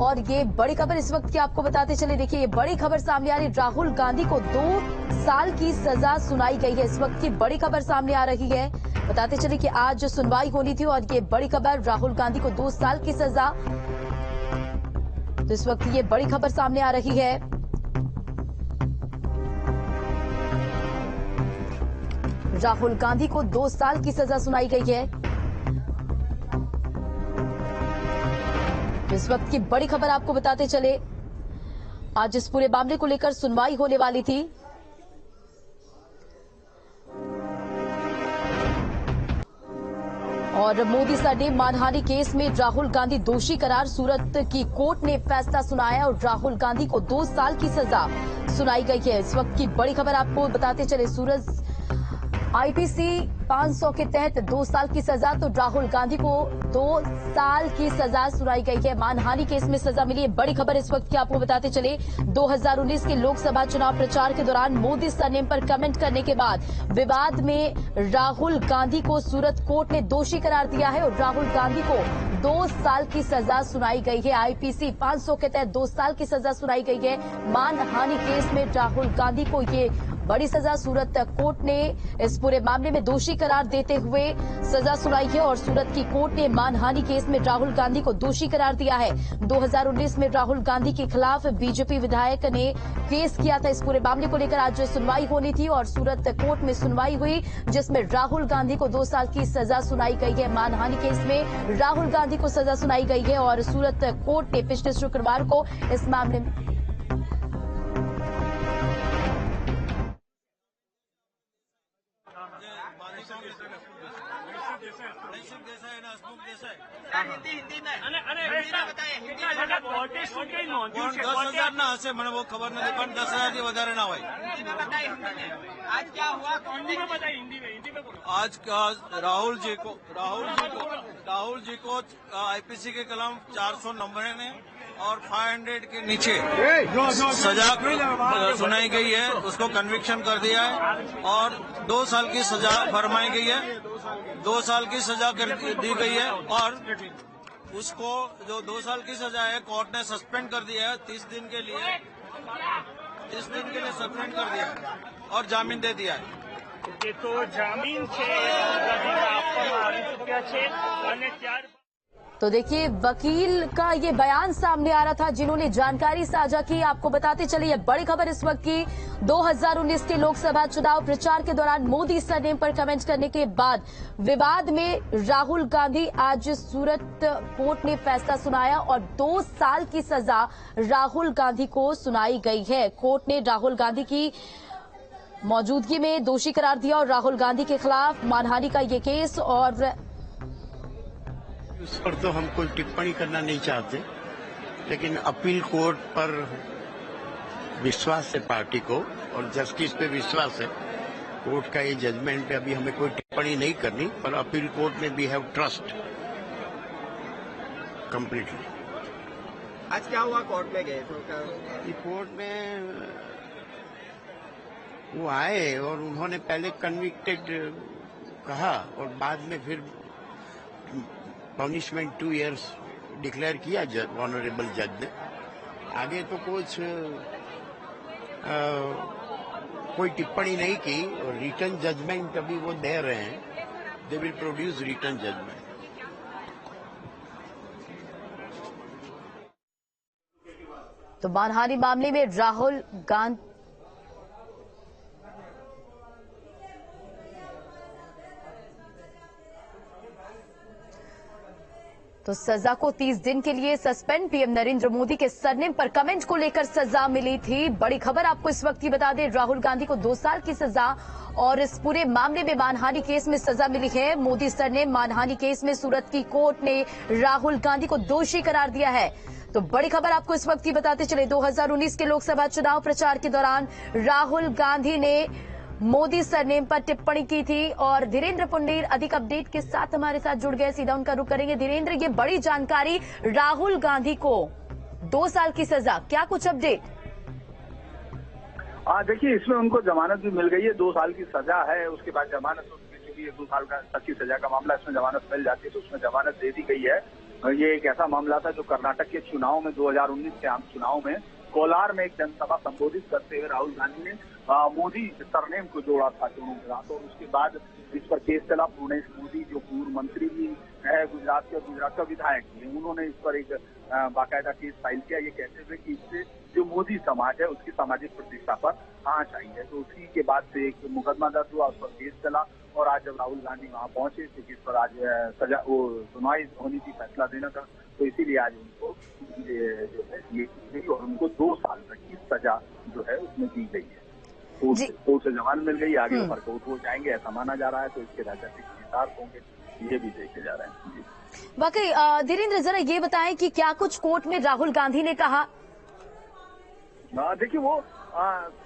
और ये बड़ी खबर इस वक्त की आपको बताते चले। देखिए, ये बड़ी खबर सामने आ रही, राहुल गांधी को 2 साल की सजा सुनाई गई है। इस वक्त की बड़ी खबर सामने आ रही है। बताते चले कि आज सुनवाई होनी थी और ये बड़ी खबर, राहुल गांधी को 2 साल की सजा। तो इस वक्त ये बड़ी खबर सामने आ रही है। राहुल गांधी को 2 साल की सजा सुनाई गई है। इस वक्त की बड़ी खबर आपको बताते चले, आज इस पूरे मामले को लेकर सुनवाई होने वाली थी। और मोदी सरनेम मानहानि केस में राहुल गांधी दोषी करार, सूरत की कोर्ट ने फैसला सुनाया और राहुल गांधी को 2 साल की सजा सुनाई गई है। इस वक्त की बड़ी खबर आपको बताते चले, सूरत आईपीसी 500 के तहत 2 साल की सजा, तो राहुल गांधी को 2 साल की सजा सुनाई गई है। मानहानि केस में सजा मिली है। बड़ी खबर इस वक्त की आपको बताते चले, 2019 के लोकसभा चुनाव प्रचार के दौरान मोदी सरनेम पर कमेंट करने के बाद विवाद में राहुल गांधी को सूरत कोर्ट ने दोषी करार दिया है और राहुल गांधी को 2 साल की सजा सुनाई गई है। आईपीसी 500 के तहत 2 साल की सजा सुनाई गई है। मानहानि केस में राहुल गांधी को ये बड़ी सजा, सूरत कोर्ट ने इस पूरे मामले में दोषी करार देते हुए सजा सुनाई है और सूरत की कोर्ट ने मानहानि केस में राहुल गांधी को दोषी करार दिया है। 2019 में राहुल गांधी के खिलाफ बीजेपी विधायक ने केस किया था। इस पूरे मामले को लेकर आज सुनवाई होनी थी और सूरत कोर्ट में सुनवाई हुई, जिसमें राहुल गांधी को 2 साल की सजा सुनाई गई है। मानहानि केस में राहुल गांधी को सजा सुनाई गई है और सूरत कोर्ट ने पिछले शुक्रवार को इस मामले में हिंदी में बताइए। 10,000 ना हसे मैंने वो खबर नहीं पण 10,000 की વધારે ना હોય। आज क्या हुआ? हिंदी में बताइए। हिंदी में आज राहुल जी को आईपीसी के कलम 400 नंबर ने और 500 के नीचे सजा सुनाई गई है। उसको कन्विक्शन कर दिया है और 2 साल की सजा फरमाई गई है। 2 साल की सजा दी गई है और उसको जो 2 साल की सजा है कोर्ट ने सस्पेंड कर दिया है 30 दिन के लिए सस्पेंड कर दिया है और जामीन दे दिया है। तो जामीन तो देखिए, वकील का ये बयान सामने आ रहा था, जिन्होंने जानकारी साझा की। आपको बताते चले, ये बड़ी खबर इस वक्त की, 2019 के लोकसभा चुनाव प्रचार के दौरान मोदी सरनेम पर कमेंट करने के बाद विवाद में राहुल गांधी, आज सूरत कोर्ट ने फैसला सुनाया और 2 साल की सजा राहुल गांधी को सुनाई गई है। कोर्ट ने राहुल गांधी की मौजूदगी में दोषी करार दिया और राहुल गांधी के खिलाफ मानहानि का ये केस और उस पर तो हम कोई टिप्पणी करना नहीं चाहते, लेकिन अपील कोर्ट पर विश्वास है पार्टी को और जस्टिस पे विश्वास है। कोर्ट का ये जजमेंट है, अभी हमें कोई टिप्पणी नहीं करनी, पर अपील कोर्ट में वी हैव ट्रस्ट कंप्लीटली। आज क्या हुआ? कोर्ट में गए तो कोर्ट में वो आए और उन्होंने पहले कन्विक्टेड कहा और बाद में फिर पनिशमेंट 2 इयर्स डिक्लेयर किया ऑनरेबल जज ने। आगे तो कोई टिप्पणी नहीं की और रिटर्न जजमेंट अभी वो दे रहे हैं। They will produce return judgment. तो मानहानि मामले में राहुल गांधी तो सजा को 30 दिन के लिए सस्पेंड, पीएम नरेंद्र मोदी के सरनेम पर कमेंट को लेकर सजा मिली थी। बड़ी खबर आपको इस वक्त की बता दें, राहुल गांधी को 2 साल की सजा और इस पूरे मामले में मानहानि केस में सजा मिली है। मोदी सरनेम मानहानि केस में सूरत की कोर्ट ने राहुल गांधी को दोषी करार दिया है। तो बड़ी खबर आपको इस वक्त की बताते चले, 2019 के लोकसभा चुनाव प्रचार के दौरान राहुल गांधी ने मोदी सरनेम पर टिप्पणी की थी और धीरेन्द्र पुंडीर अधिक अपडेट के साथ हमारे साथ जुड़ गए। सीधा उनका रुख करेंगे। धीरेन्द्र, ये बड़ी जानकारी, राहुल गांधी को 2 साल की सजा, क्या कुछ अपडेट? देखिए, इसमें उनको जमानत भी मिल गई है। 2 साल की सजा है, उसके बाद जमानत, चूंकि 2 साल तक की सजा का मामला, इसमें जमानत मिल जाती है तो उसमें जमानत दे दी गई है। ये एक ऐसा मामला था जो कर्नाटक के चुनाव में 2019 के आम चुनाव में कोलार में एक जनसभा संबोधित करते हुए राहुल गांधी ने मोदी सरनेम को जोड़ा था दोनों के साथ, और उसके बाद इस पर केस चला। भुवनेश मोदी जो पूर्व मंत्री भी है गुजरात के, गुजरात का विधायक भी है, उन्होंने इस पर एक बाकायदा केस फाइल किया, ये कहते हुए कि इससे जो मोदी समाज है उसकी सामाजिक प्रतिष्ठा पर आंच आई है। तो उसी के बाद से एक मुकदमा दर्ज हुआ, उस पर केस चला, और आज जब राहुल गांधी वहां पहुंचे क्योंकि इस पर आज सजा वो सुनवाई होनी थी, फैसला देना था, तो इसीलिए आज उनको जो है ये की गई और उनको 2 साल तक की सजा जो है उसमें दी गई है। कोर्ट से जमानत मिल गई, आगे ऊपर कोर्ट हो जाएंगे ऐसा माना जा रहा है, तो इसके राजनीतिक निहितार्थ होंगे, ये भी देखे जा रहे हैं। वाकई धीरेन्द्र, जरा ये बताएं कि क्या कुछ कोर्ट में राहुल गांधी ने कहा? देखिए वो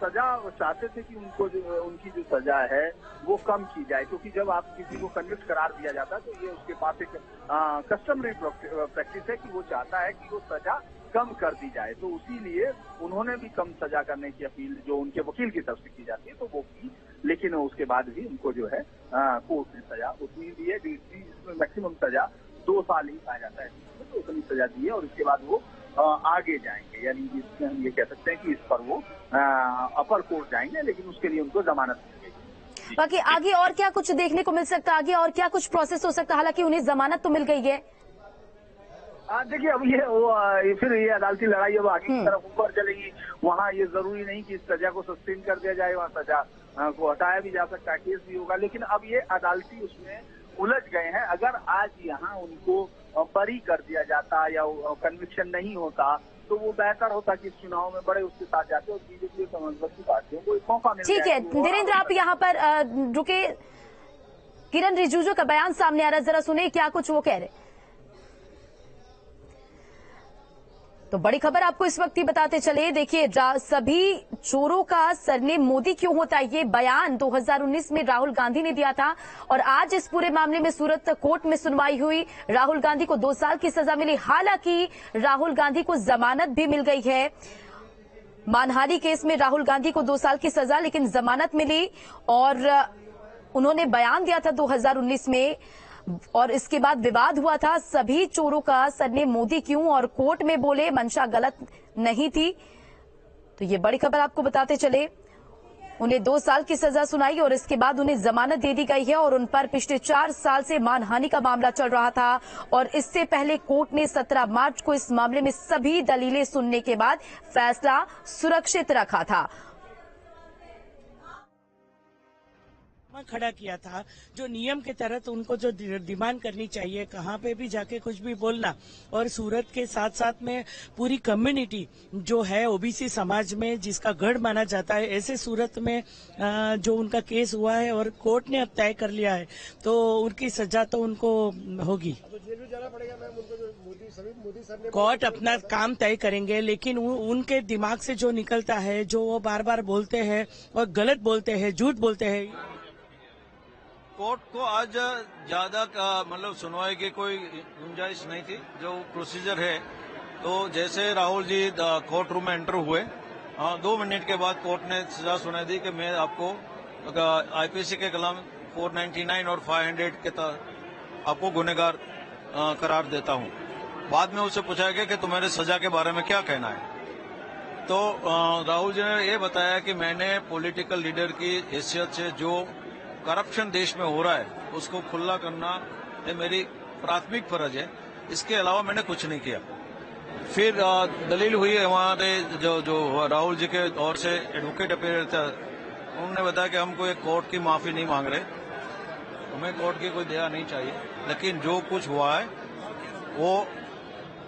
सजा चाहते थे कि उनको उनकी जो सजा है वो कम की जाए, क्योंकि जब आप किसी को कन्विक्ट करार दिया जाता है तो ये उसके पास एक कस्टमरी प्रैक्टिस है कि वो चाहता है कि वो सजा कम कर दी जाए, तो उसी लिए उन्होंने भी कम सजा करने की अपील जो उनके वकील की तरफ से की जाती है तो वो की, लेकिन उसके बाद भी उनको जो है कोर्ट ने सजा उतनी दी है, जिसमें मैक्सिमम सजा 2 साल ही पाया जाता है, तो उतनी सजा दी है और इसके बाद वो आगे जाएंगे, यानी इसमें हम ये कह सकते हैं कि इस पर वो अपर कोर्ट जाएंगे, लेकिन उसके लिए उनको जमानत मिल गई। बाकी आगे और क्या कुछ देखने को मिल सकता है, आगे और क्या कुछ प्रोसेस हो सकता है? हालांकि उन्हें जमानत तो मिल गई है। देखिए अब ये फिर ये अदालती लड़ाई अब आगे की तरफ ऊपर चलेगी, वहाँ ये जरूरी नहीं कि इस सजा को सस्टेन कर दिया जाए, वहाँ सजा को हटाया भी जा सकता है, केस भी होगा, लेकिन अब ये अदालती उसमें उलझ गए हैं। अगर आज यहाँ उनको बरी कर दिया जाता या कन्विक्शन नहीं होता तो वो बेहतर होता कि इस चुनाव में बड़े उसके साथ जाते और बीजेपी समाजवादी पार्टियों को एक मौका मिल। ठीक है धीरेन्द्र, आप यहाँ पर रुके। किरण रिजिजू का बयान सामने आ रहा है, जरा सुने क्या कुछ वो कह रहे। तो बड़ी खबर आपको इस वक्त ही बताते चले। देखिए, सभी चोरों का सरनेम मोदी क्यों होता है, ये बयान 2019 में राहुल गांधी ने दिया था और आज इस पूरे मामले में सूरत कोर्ट में सुनवाई हुई। राहुल गांधी को 2 साल की सजा मिली। हालांकि राहुल गांधी को जमानत भी मिल गई है। मानहानि केस में राहुल गांधी को 2 साल की सजा लेकिन जमानत मिली और उन्होंने बयान दिया था 2019 में और इसके बाद विवाद हुआ था। सभी चोरों का सरनेम मोदी क्यों, और कोर्ट में बोले मंशा गलत नहीं थी। तो ये बड़ी खबर आपको बताते चले। उन्हें 2 साल की सजा सुनाई और इसके बाद उन्हें जमानत दे दी गई है और उन पर पिछले 4 साल से मानहानि का मामला चल रहा था और इससे पहले कोर्ट ने 17 मार्च को इस मामले में सभी दलीलें सुनने के बाद फैसला सुरक्षित रखा था। खड़ा किया था जो नियम के तहत उनको जो डिमांड करनी चाहिए, कहाँ पे भी जाके कुछ भी बोलना, और सूरत के साथ साथ में पूरी कम्युनिटी जो है ओबीसी समाज में जिसका गढ़ माना जाता है, ऐसे सूरत में जो उनका केस हुआ है और कोर्ट ने अब तय कर लिया है तो उनकी सजा तो उनको होगी। कोर्ट अपना काम तय करेंगे, लेकिन उनके दिमाग से जो निकलता है, जो वो बार बार बोलते हैं और गलत बोलते हैं, झूठ बोलते हैं। कोर्ट को आज ज्यादा मतलब सुनवाई की कोई गुंजाइश नहीं थी। जो प्रोसीजर है तो जैसे राहुल जी कोर्ट रूम में एंटर हुए 2 मिनट के बाद कोर्ट ने सजा सुनाई दी कि मैं आपको आईपीसी के कलम 499 और 500 के तहत आपको गुनहगार करार देता हूं। बाद में उससे पूछा गया कि तुम्हारे सजा के बारे में क्या कहना है, तो राहुल जी ने ये बताया कि मैंने पॉलिटिकल लीडर की हैसियत से जो करप्शन देश में हो रहा है उसको खुला करना ये मेरी प्राथमिक फर्ज है, इसके अलावा मैंने कुछ नहीं किया। फिर दलील हुई है हमारे जो राहुल जी के ओर से एडवोकेट अपीयर था, उन्होंने बताया कि हमको एक कोर्ट की माफी नहीं मांग रहे, हमें कोर्ट की कोई दया नहीं चाहिए, लेकिन जो कुछ हुआ है वो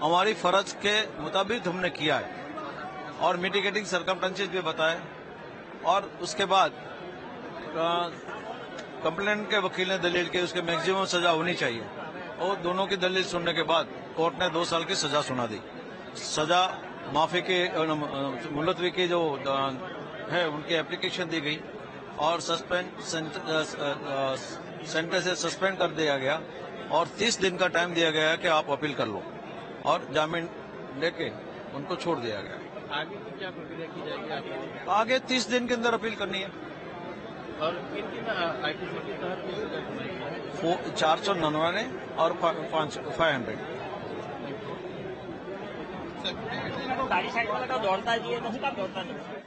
हमारी फर्ज के मुताबिक हमने किया है और मिटिगेटिंग सर्कमस्टेंसेस भी बताए। और उसके बाद कंप्लेंट के वकील ने दलील की उसके मैक्सिमम सजा होनी चाहिए और दोनों की दलील सुनने के बाद कोर्ट ने 2 साल की सजा सुना दी। सजा माफी के मुलतवी की जो है उनकी एप्लीकेशन दी गई और सेंटर से सस्पेंड कर दिया गया और 30 दिन का टाइम दिया गया कि आप अपील कर लो और जामीन लेके उनको छोड़ दिया गया। आगे की क्या प्रक्रिया की जाएगी? आगे 30 दिन के अंदर अपील करनी है। और आईपीसी के तहत 499 और 500 गाड़ी साइड में तो दौड़ता दिए नहीं काम दौड़ता नहीं।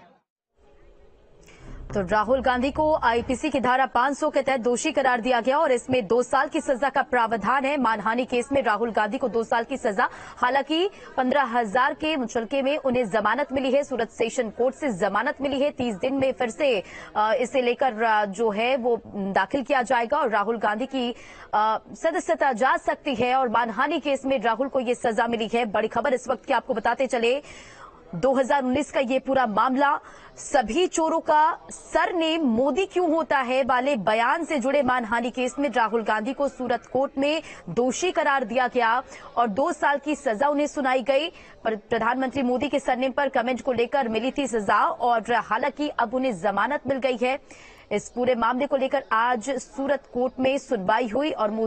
तो राहुल गांधी को आईपीसी की धारा 500 के तहत दोषी करार दिया गया और इसमें 2 साल की सजा का प्रावधान है। मानहानि केस में राहुल गांधी को 2 साल की सजा, हालांकि 15,000 के मुचलके में उन्हें जमानत मिली है। सूरत सेशन कोर्ट से जमानत मिली है। 30 दिन में फिर से इसे लेकर जो है वो दाखिल किया जाएगा और राहुल गांधी की सदस्यता जा सकती है। और मानहानि केस में राहुल को ये सजा मिली है। बड़ी खबर इस वक्त की आपको बताते चले, 2019 का ये पूरा मामला, सभी चोरों का सरनेम मोदी क्यों होता है वाले बयान से जुड़े मानहानि केस में राहुल गांधी को सूरत कोर्ट में दोषी करार दिया गया और 2 साल की सजा उन्हें सुनाई गई। पर प्रधानमंत्री मोदी के सरनेम पर कमेंट को लेकर मिली थी सजा और हालांकि अब उन्हें जमानत मिल गई है। इस पूरे मामले को लेकर आज सूरत कोर्ट में सुनवाई हुई और